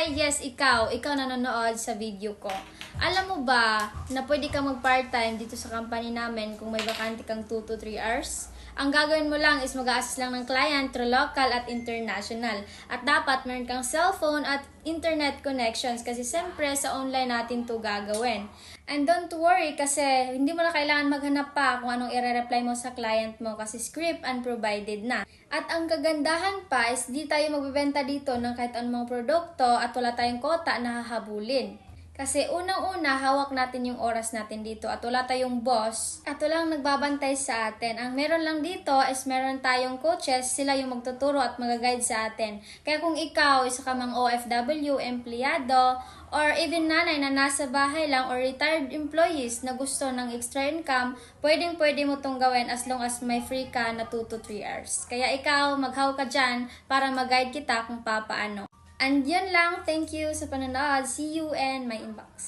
Hi, yes, ikaw nanonood sa video ko. Alam mo ba na pwede kang mag part-time dito sa company namin kung may bakante kang 2 to 3 hours? Ang gagawin mo lang is mag-a-assist lang ng client through local at international. At dapat meron kang cellphone at internet connections kasi siyempre sa online natin to gagawin. And don't worry kasi hindi mo na kailangan maghanap pa kung anong i-reply mo sa client mo kasi script and provided na. At ang kagandahan pa is di tayo magbebenta dito ng kahit anumang produkto at wala tayong kota na hahabulin. Kasi unang-una, hawak natin yung oras natin dito at wala tayong boss at walang nagbabantay sa atin. Ang meron lang dito is meron tayong coaches, sila yung magtuturo at mag-guide sa atin. Kaya kung ikaw, isa ka mang OFW, empleyado, or even nanay na nasa bahay lang or retired employees na gusto ng extra income, pwedeng-pwede mo itong gawin as long as may free ka na 2 to 3 hours. Kaya ikaw, maghaw ka dyan para mag-guide kita kung papaano. And yun lang, thank you sa panonood. See you in my inbox.